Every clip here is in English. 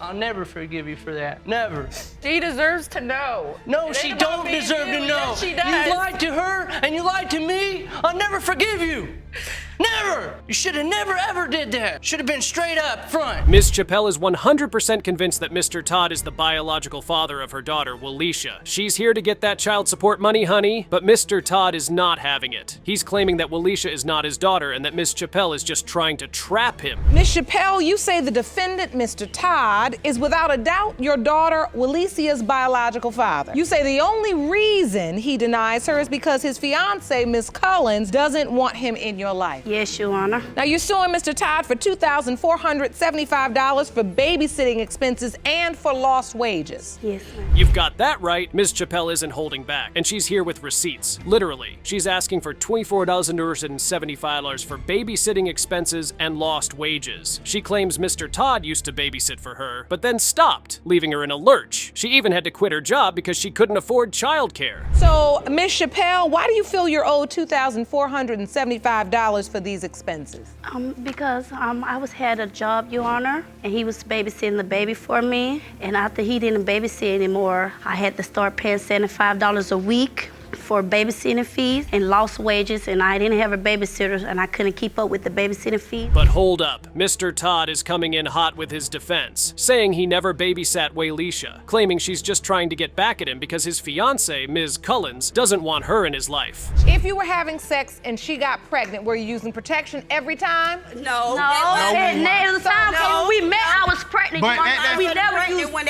I'll never forgive you for that. Never. She deserves to know. No, she don't deserve to know. Yes, she does. You lied to her and you lied to me. I'll never forgive you. Never! You should have never ever did that. Should have been straight up front. Ms. Chappelle is 100% convinced that Mr. Todd is the biological father of her daughter, Walisha. She's here to get that child support money, honey, but Mr. Todd is not having it. He's claiming that Walisha is not his daughter and that Ms. Chappelle is just trying to trap him. Ms. Chappelle, you say the defendant, Mr. Todd, is without a doubt your daughter Walisia's biological father. You say the only reason he denies her is because his fiancée, Ms. Collins, doesn't want him in your life. Yes, Your Honor. Now, you're suing Mr. Todd for $2,475 for babysitting expenses and for lost wages. Yes, ma'am. You've got that right. Ms. Chappelle isn't holding back, and she's here with receipts. Literally, she's asking for $24,075 for babysitting expenses and lost wages. She claims Mr. Todd used to babysit for her, but then stopped, leaving her in a lurch. She even had to quit her job because she couldn't afford childcare. So, Ms. Chappelle, why do you feel you're owed $2,475 for these expenses? Because I had a job, Your Honor, and he was babysitting the baby for me. And after he didn't babysit anymore, I had to start paying $75 a week for babysitting fees and lost wages, and I didn't have a babysitter and I couldn't keep up with the babysitting fee. But hold up, Mr. Todd is coming in hot with his defense, saying he never babysat Walisha, claiming she's just trying to get back at him because his fiancée, Ms. Collins, doesn't want her in his life. If you were having sex and she got pregnant, were you using protection every time? No. The time when we met, I was pregnant. But we never used. when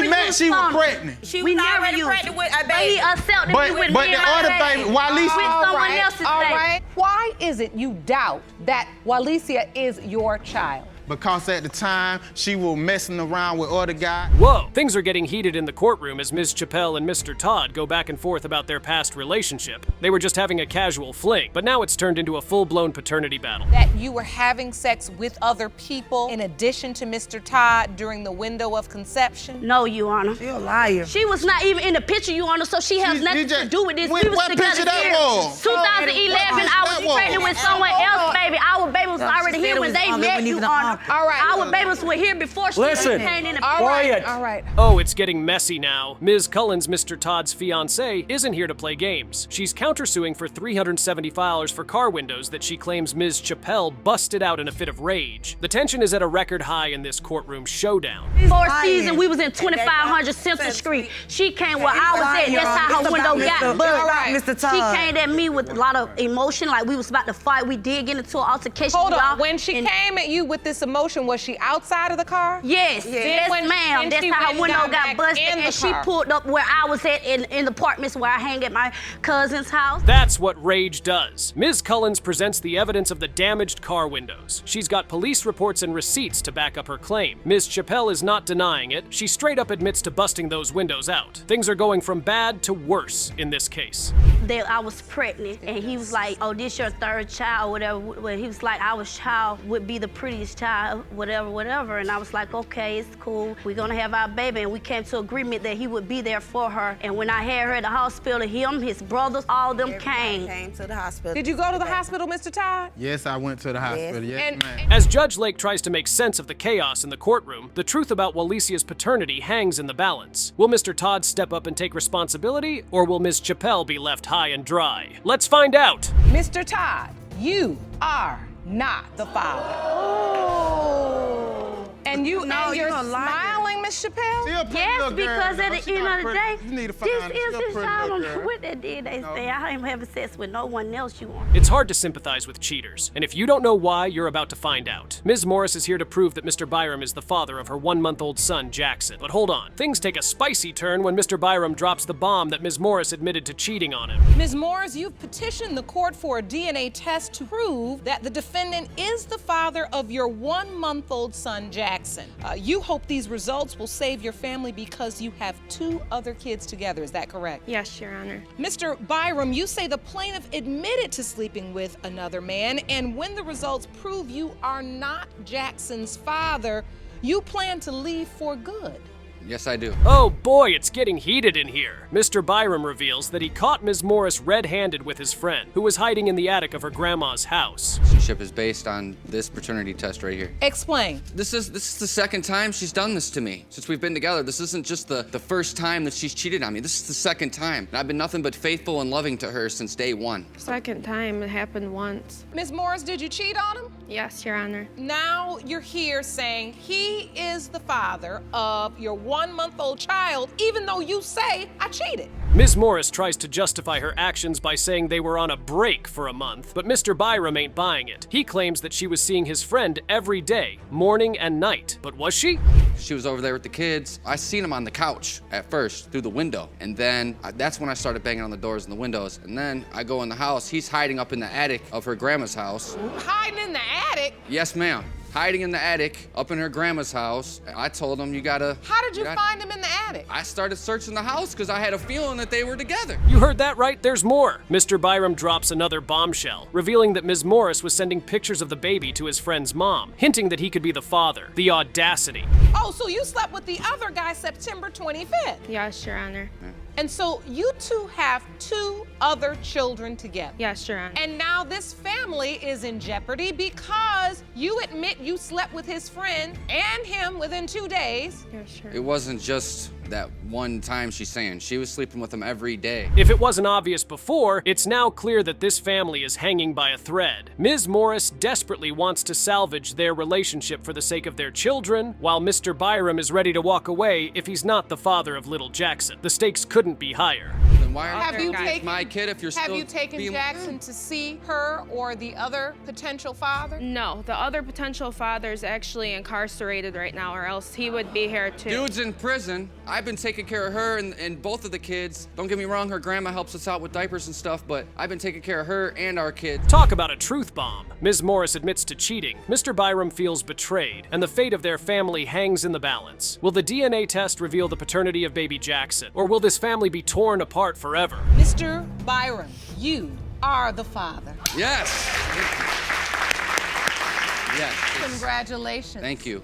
we met, she was pregnant. She was already pregnant with a baby. He accepted me with But the other baby, Walisha. with someone else's baby. All right. Why is it you doubt that Walisha is your child? Because at the time, she was messing around with other guys. Whoa, things are getting heated in the courtroom as Ms. Chappelle and Mr. Todd go back and forth about their past relationship. They were just having a casual fling, but now it's turned into a full-blown paternity battle. That you were having sex with other people in addition to Mr. Todd during the window of conception? No, Your Honor. You're a liar. She was not even in the picture, Your Honor, so she has nothing to do with this. What We was picture together that here. was? 2011, I was pregnant with someone else, baby. Our baby was already here when they met, Your Honor. All right. Our babies were here before she Listen. came in the All right. All right. Oh, it's getting messy now. Ms. Collins, Mr. Todd's fiancée, isn't here to play games. She's countersuing for $370 for car windows that she claims Ms. Chappelle busted out in a fit of rage. The tension is at a record high in this courtroom showdown. Fourth season, we was in 2500 Central Street. She came where I was at. That's how her window got But busted. Mr. Todd. She came at me with a lot of emotion, like we was about to fight. We did get into an altercation. Hold on. y'all. When she came at you with this emotion, was she outside of the car? Yes, yes, Then ma'am. That's she how went her window and got back busted, in the and she car. pulled up where I was at in the apartments where I hang at my cousin's house. That's what rage does. Ms. Collins presents the evidence of the damaged car windows. She's got police reports and receipts to back up her claim. Ms. Chappelle is not denying it. She straight up admits to busting those windows out. Things are going from bad to worse in this case. I was pregnant, and he was like, "Oh, this your third child, whatever." Well, he was like, "Our child would be the prettiest child, whatever." And I was like, "Okay, it's cool. We're gonna have our baby." And we came to agreement that he would be there for her. And when I had her at the hospital, him, his brothers, all of them came to the hospital. Did you go to the hospital, Mr. Todd? Yes, I went to the hospital. Yes, And- ma'am. As Judge Lake tries to make sense of the chaos in the courtroom, the truth about Walisia's paternity hangs in the balance. Will Mr. Todd step up and take responsibility, or will Ms. Chappelle be left high and dry? Let's find out. Mr. Todd, you are not the father. And you're smiling, Miss Chappelle? Yes, because at the end of the day, you need to find this out. is She's a his pretty child. little girl. What they did, they say, I ain't having sex with no one else you want. It's hard to sympathize with cheaters, and if you don't know why, you're about to find out. Ms. Morris is here to prove that Mr. Byram is the father of her 1-month-old son, Jackson. But hold on, things take a spicy turn when Mr. Byram drops the bomb that Ms. Morris admitted to cheating on him. Ms. Morris, you've petitioned the court for a DNA test to prove that the defendant is the father of your 1-month-old son, Jackson. You hope these results will save your family because you have 2 other kids together. Is that correct? Yes, Your Honor. Mr. Byram, you say the plaintiff admitted to sleeping with another man, and when the results prove you are not Jackson's father, you plan to leave for good. Yes, I do. Oh boy, it's getting heated in here. Mr. Byram reveals that he caught Ms. Morris red-handed with his friend, who was hiding in the attic of her grandma's house. relationship is based on this paternity test right here. Explain. This is the second time she's done this to me since we've been together. This isn't just the first time that she's cheated on me. This is the second time. And I've been nothing but faithful and loving to her since day one. Second time, it happened once. Ms. Morris, did you cheat on him? Yes, Your Honor. Now you're here saying he is the father of your 1-month-old child, even though you say I cheated. Ms. Morris tries to justify her actions by saying they were on a break for a month, but Mr. Byram ain't buying it. He claims that she was seeing his friend every day, morning and night. But was she? She was over there with the kids. I seen him on the couch at first through the window. And then that's when I started banging on the doors and the windows. And then I go in the house. He's hiding up in the attic of her grandma's house. Hiding in the attic? Yes, ma'am. Hiding in the attic up in her grandma's house. I told him, you gotta... How did you find him in the attic? I started searching the house because I had a feeling that they were together. You heard that right, there's more. Mr. Byram drops another bombshell, revealing that Ms. Morris was sending pictures of the baby to his friend's mom, hinting that he could be the father. The audacity. Oh, so you slept with the other guy September 25th? Yes, Your Honor. And so you two have 2 other children together. Yes, Your Honor. And now this family is in jeopardy because you admit you slept with his friend and him within 2 days. Yes, sure. It wasn't just that one time she's saying. She was sleeping with him every day. If it wasn't obvious before, it's now clear that this family is hanging by a thread. Ms. Morris desperately wants to salvage their relationship for the sake of their children, while Mr. Byram is ready to walk away if he's not the father of little Jackson. The stakes couldn't be higher. Then why Have you you taken my kid if you're still Have you taken being... Jackson to see her or the other potential father? No, the other potential father is actually incarcerated right now, or else he would be here too. Dude's in prison. I've been taking care of her and both of the kids. Don't get me wrong, her grandma helps us out with diapers and stuff, but I've been taking care of her and our kids. Talk about a truth bomb. Ms. Morris admits to cheating. Mr. Byram feels betrayed, and the fate of their family hangs in the balance. Will the DNA test reveal the paternity of baby Jackson, or will this family be torn apart forever? Mr. Byram, you are the father. Yes. Yes. Congratulations. Thank you.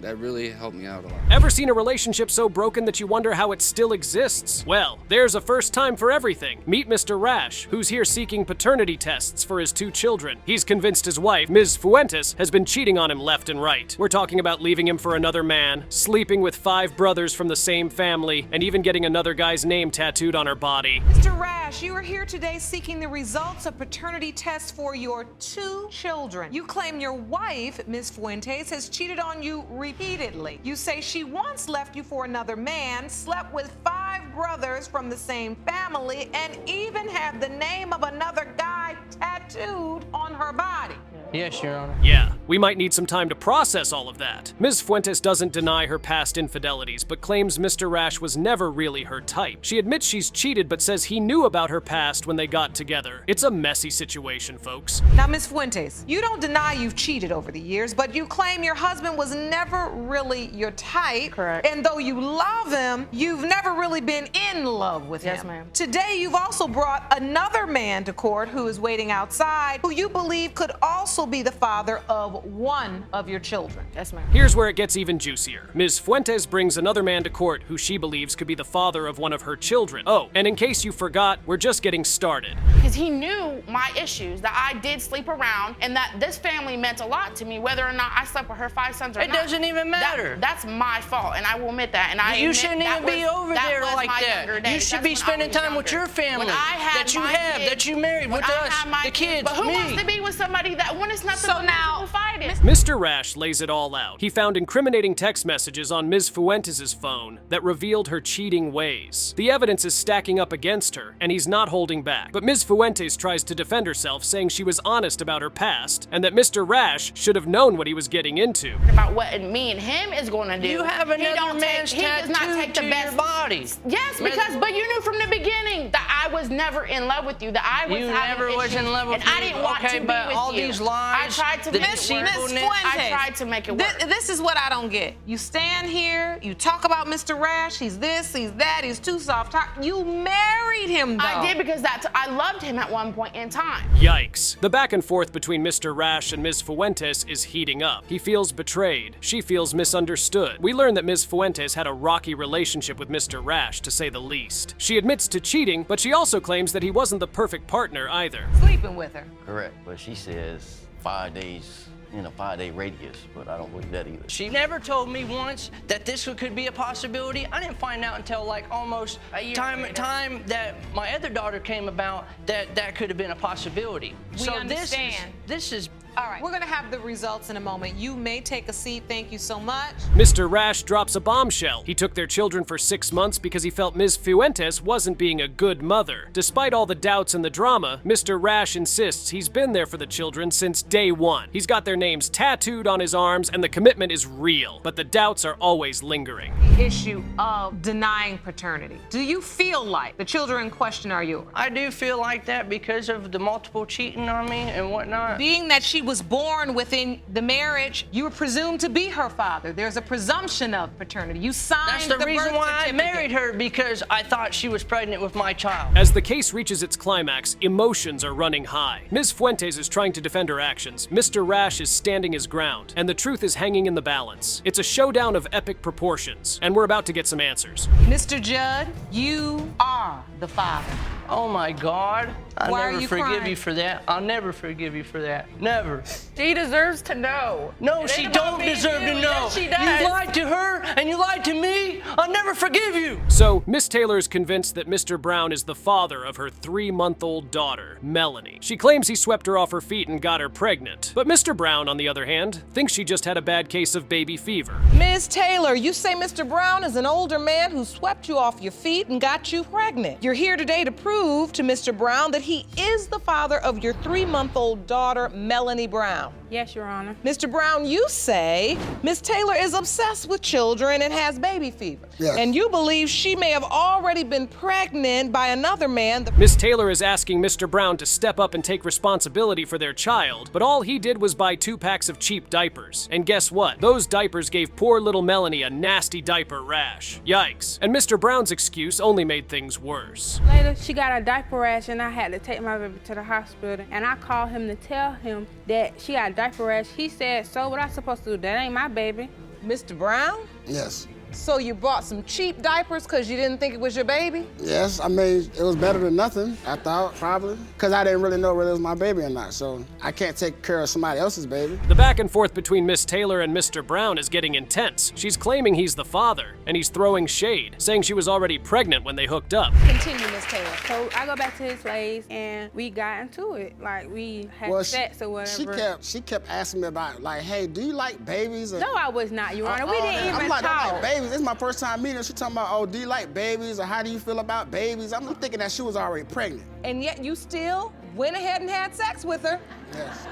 That really helped me out a lot. Ever seen a relationship so broken that you wonder how it still exists? Well, there's a first time for everything. Meet Mr. Rash, who's here seeking paternity tests for his 2 children. He's convinced his wife, Ms. Fuentes, has been cheating on him left and right. We're talking about leaving him for another man, sleeping with 5 brothers from the same family, and even getting another guy's name tattooed on her body. Mr. Rash, you are here today seeking the results of paternity tests for your 2 children. You claim your wife, Ms. Fuentes, has cheated on you repeatedly. You say she once left you for another man, slept with 5 brothers from the same family, and even had the name of another guy tattooed on her body. Yes, Your Honor. Yeah, we might need some time to process all of that. Ms. Fuentes doesn't deny her past infidelities, but claims Mr. Rash was never really her type. She admits she's cheated, but says he knew about her past when they got together. It's a messy situation, folks. Now, Ms. Fuentes, you don't deny you've cheated over the years, but you claim your husband was never really your type. Correct. And though you love him, you've never really been in love with him. Yes, ma'am. Today, you've also brought another man to court who is waiting outside, who you believe could also be the father of one of your children. Yes, ma'am. Here's where it gets even juicier. Ms. Fuentes brings another man to court who she believes could be the father of one of her children. Oh, and in case you forgot, we're just getting started. Because he knew my issues, that I did sleep around, and that this family meant a lot to me, whether or not I slept with her 5 sons or It not. doesn't even matter. That's my fault, and I will admit that. And I You admit shouldn't that even be was- over that there was like my that. younger You days. should That's be when I spending was time with younger. your family When I had that you my have, kids, that you married when with I us, had my the kids, But who me. wants to be with somebody that when it's nothing but now, fighting? Mr. Rash lays it all out. He found incriminating text messages on Ms. Fuentes' phone that revealed her cheating ways. The evidence is stacking up against her, and he's not holding back. But Ms. Fuentes tries to defend herself, saying she was honest about her past, and that Mr. Rash should have known what he was getting into. About what me and him is going to do. You have He another don't man's he does not take the tattooed to best your body. Yes, because but you knew from the beginning that I was never in love with you. That I was You having never was issues, in love with and I me. didn't want Okay, to be but with all you. these lies I tried to that make it deceive reasonableness. I tried to make it work. This is what I don't get. You stand here, you talk about Mr. Rash, he's this, he's that, he's too soft. You married him, though. I did because I loved him at one point in time. Yikes. The back and forth between Mr. Rash and Ms. Fuentes is heating up. He feels betrayed. She feels misunderstood. We learn that Ms. Fuentes had a rocky relationship with Mr. Rash, to say the least. She admits to cheating, but she also claims that he wasn't the perfect partner either. Sleeping with her. Correct, but she says 5 days, 5-day radius, but I don't believe that either. She never told me once that this could be a possibility. I didn't find out until like almost time that my other daughter came about that could have been a possibility. We understand. This is All right, we're gonna have the results in a moment. You may take a seat, thank you so much. Mr. Rash drops a bombshell. He took their children for 6 months because he felt Ms. Fuentes wasn't being a good mother. Despite all the doubts and the drama, Mr. Rash insists he's been there for the children since day one. He's got their names tattooed on his arms and the commitment is real, but the doubts are always lingering. The issue of denying paternity. Do you feel like the children in question are yours? I do feel like that because of the multiple cheating on me and whatnot. Being that she was born within the marriage, you were presumed to be her father. There's a presumption of paternity. You signed That's the reason why I married her, because I thought she was pregnant with my child. As the case reaches its climax, emotions are running high. Ms. Fuentes is trying to defend her actions. Mr. Rash is standing his ground, and the truth is hanging in the balance. It's a showdown of epic proportions, and we're about to get some answers. Mr. Judd, you are the father. Oh my God. I'll Why are never you forgive crying? you for that. I'll never forgive you for that. Never. She deserves to know. No, It she ain't about don't me and deserve you. to know. Yes, she does. You lied to her and you lied to me. I'll never forgive you. So, Miss Taylor is convinced that Mr. Brown is the father of her 3-month-old daughter, Melanie. She claims he swept her off her feet and got her pregnant. But Mr. Brown, on the other hand, thinks she just had a bad case of baby fever. Ms. Taylor, you say Mr. Brown is an older man who swept you off your feet and got you pregnant. You're here today to prove to Mr. Brown that he is the father of your 3-month-old daughter, Melanie Brown. Yes, Your Honor. Mr. Brown, you say Ms. Taylor is obsessed with children and has baby fever. Yes. And you believe she may have already been pregnant by another man. Miss Taylor is asking Mr. Brown to step up and take responsibility for their child, but all he did was buy 2 packs of cheap diapers. And guess what? Those diapers gave poor little Melanie a nasty diaper rash. Yikes. And Mr. Brown's excuse only made things worse. Later, she got a diaper rash and I had to take my baby to the hospital. And I called him to tell him that she got a diaper rash. He said, so what I supposed to do? That ain't my baby. Mr. Brown? Yes. So you bought some cheap diapers because you didn't think it was your baby? Yes, I mean, it was better than nothing, I thought, probably. Because I didn't really know whether it was my baby or not, so I can't take care of somebody else's baby. The back and forth between Miss Taylor and Mr. Brown is getting intense. She's claiming he's the father, and he's throwing shade, saying she was already pregnant when they hooked up. Continue, Miss Taylor. So I go back to his place and we got into it. Like we had sex or whatever. She kept asking me about, like, hey, do you like babies? No, I was not, Your Honor. We didn't even I'm like, talk. I like babies. This is my first time meeting her. She talking about, oh, do you like babies? Or how do you feel about babies? I'm thinking that she was already pregnant. And yet you still went ahead and had sex with her. Yes.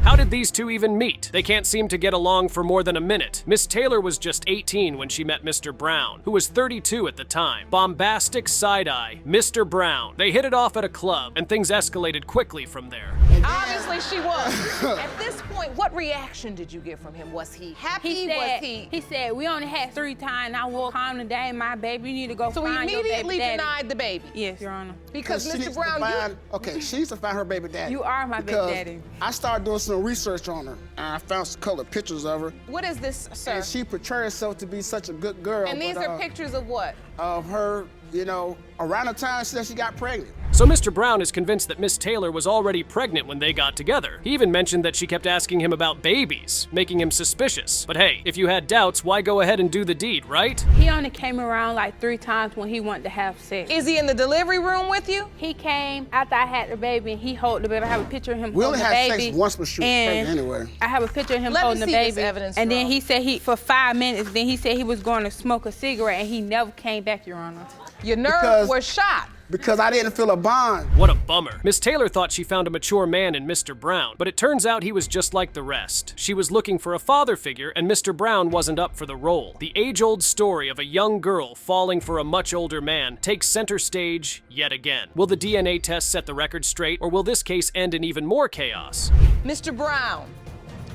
How did these two even meet? They can't seem to get along for more than a minute. Miss Taylor was just 18 when she met Mr. Brown, who was 32 at the time. Bombastic side-eye, Mr. Brown. They hit it off at a club, and things escalated quickly from there. Obviously she was. At this point, what reaction did you get from him? Was he happy? He said, we only had 3 times. I woke home today, my baby, you need to go So he find your baby immediately daddy. denied the baby? Yes, Your Honor. Because she Mr. needs Brown, to find, okay, she needs to find her baby daddy. You are my baby Because daddy. I started doing some research on her, and I found some colored pictures of her. what is this, sir? And she portrayed herself to be such a good girl. And these but, are pictures of what? of her, you know, around the time that she got pregnant. So Mr. Brown is convinced that Miss Taylor was already pregnant when they got together. He even mentioned that she kept asking him about babies, making him suspicious. But hey, if you had doubts, why go ahead and do the deed, right? He only came around like 3 times when he wanted to have sex. Is he in the delivery room with you? He came after I had the baby and he held the baby. I have a picture of him We holding only the had baby. sex once when she was and pregnant anyway. I have a picture of him Let me holding the see this baby. evidence, and then Ron. he said for 5 minutes, then he said he was going to smoke a cigarette and he never came back, Your Honor. Your nerves Because- were shot. Because I didn't feel a bond. What a bummer. Miss Taylor thought she found a mature man in Mr. Brown, but it turns out he was just like the rest. She was looking for a father figure, and Mr. Brown wasn't up for the role. The age-old story of a young girl falling for a much older man takes center stage yet again. Will the DNA test set the record straight, or will this case end in even more chaos? Mr. Brown,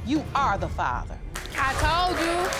you are the father. I told you.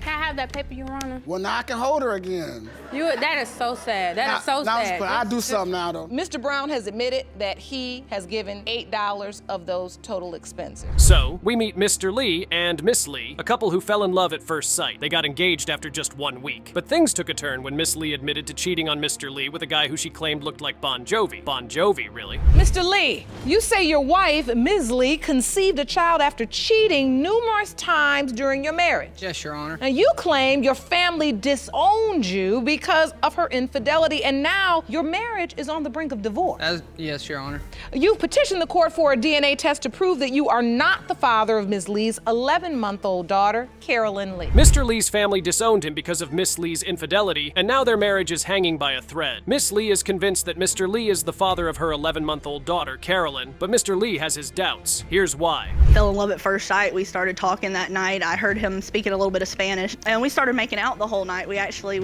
Can I have that paper, Your Honor? Well, now I can hold her again. That is so sad. That is so sad. But I'll do something now, though. Mr. Brown has admitted that he has given $8 of those total expenses. So, we meet Mr. Lee and Miss Lee, a couple who fell in love at first sight. They got engaged after just 1 week. But things took a turn when Miss Lee admitted to cheating on Mr. Lee with a guy who she claimed looked like Bon Jovi. Bon Jovi, really. Mr. Lee, you say your wife, Ms. Lee, conceived a child after cheating numerous times during your marriage. Yes, Your Honor. Now, you claim your family disowned you because of her infidelity, and now your marriage is on the brink of divorce. Yes, Your Honor. You've petitioned the court for a DNA test to prove that you are not the father of Ms. Lee's 11-month-old daughter, Carolyn Lee. Mr. Lee's family disowned him because of Miss Lee's infidelity, and now their marriage is hanging by a thread. Miss Lee is convinced that Mr. Lee is the father of her 11-month-old daughter, Carolyn, but Mr. Lee has his doubts. Here's why. Fell in love at first sight. We started talking that night. I heard him speaking a little bit of Spanish, and we started making out the whole night. We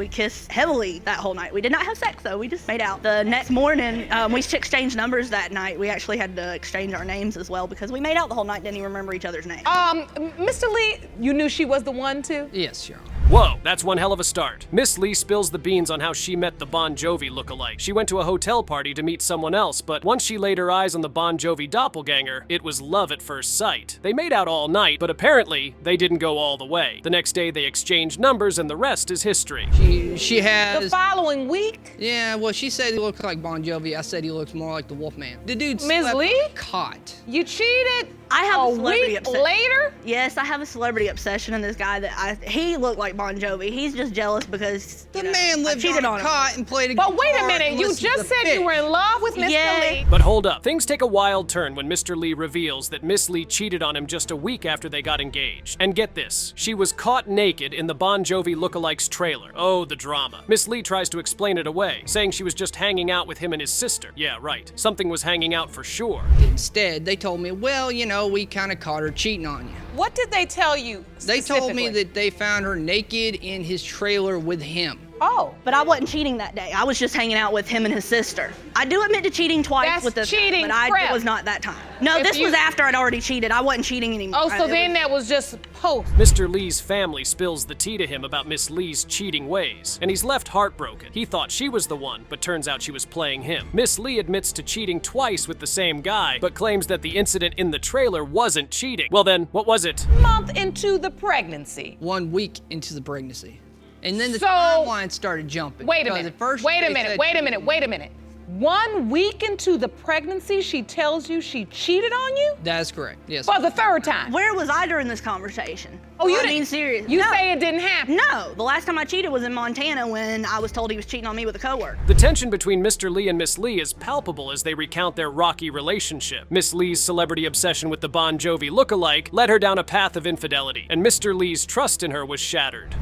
kissed heavily that whole night. We did not have sex, though. We just made out. The next morning, we exchanged numbers that night. We actually had to exchange our names as well because we made out the whole night, didn't even remember each other's names. Mr. Lee, you knew she was the one, too? Yes, Your Honor. Whoa, that's one hell of a start. Miss Lee spills the beans on how she met the Bon Jovi lookalike. She went to a hotel party to meet someone else, but once she laid her eyes on the Bon Jovi doppelganger, it was love at first sight. They made out all night, but apparently, they didn't go all the way. The next day, they exchanged numbers, and the rest is history. She has... The following week? Yeah, well, she said he looks like Bon Jovi. I said he looks more like the Wolfman. The dude Ms. Lee? Caught. You cheated? I have a week later? Yes, I have a celebrity obsession in this guy that he looked like Bon Jovi. He's just jealous because the man lived on caught and played a guitar. But wait a minute, you just said you were in love with Mr. Lee. But hold up, things take a wild turn when Mr. Lee reveals that Miss Lee cheated on him just a week after they got engaged. And get this, she was caught naked in the Bon Jovi lookalike's trailer. Oh, the drama. Miss Lee tries to explain it away, saying she was just hanging out with him and his sister. Yeah, right. Something was hanging out for sure. Instead, they told me, well, you know, we kind of caught her cheating on you. What did they tell you They told me that they found her naked in his trailer with him. Oh. But I wasn't cheating that day. I was just hanging out with him and his sister. I do admit to cheating twice with this cheating, guy, but it was not that time. No, this was after I'd already cheated. I wasn't cheating anymore. Oh, so then that was just post. Mr. Lee's family spills the tea to him about Miss Lee's cheating ways, and he's left heartbroken. He thought she was the one, but turns out she was playing him. Miss Lee admits to cheating twice with the same guy, but claims that the incident in the trailer wasn't cheating. Well then, what was it? Month into the pregnancy. 1 week into the pregnancy. And then the timeline started jumping. Wait a minute. Wait a minute. 1 week into the pregnancy, she tells you she cheated on you? That is correct, yes. For the third time. Where was I during this conversation? Oh, you I mean, serious. You say it didn't happen? No, the last time I cheated was in Montana when I was told he was cheating on me with a coworker. The tension between Mr. Lee and Miss Lee is palpable as they recount their rocky relationship. Miss Lee's celebrity obsession with the Bon Jovi lookalike led her down a path of infidelity, and Mr. Lee's trust in her was shattered.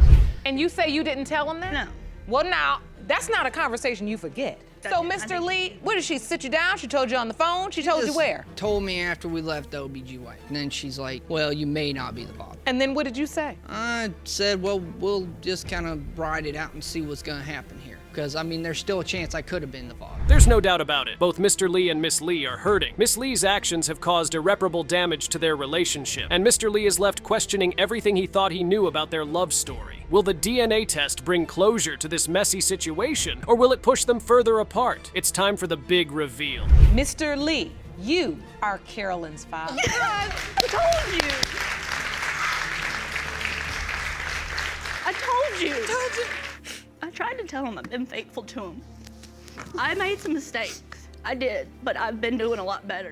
And you say you didn't tell him that? No. Well, now, that's not a conversation you forget. So, Mr. Lee, what did she sit you down? She told you on the phone? She told you where? Told me after we left the OBGYN. And then she's like, well, you may not be the father. And then what did you say? I said, well, we'll just kind of ride it out and see what's going to happen here. Because, I mean, there's still a chance I could have been the father. There's no doubt about it. Both Mr. Lee and Miss Lee are hurting. Miss Lee's actions have caused irreparable damage to their relationship, and Mr. Lee is left questioning everything he thought he knew about their love story. Will the DNA test bring closure to this messy situation, or will it push them further apart? It's time for the big reveal. Mr. Lee, you are Carolyn's father. Yes, I told you. I told you. I tried to tell him I've been faithful to him. I made some mistakes. I did, but I've been doing a lot better.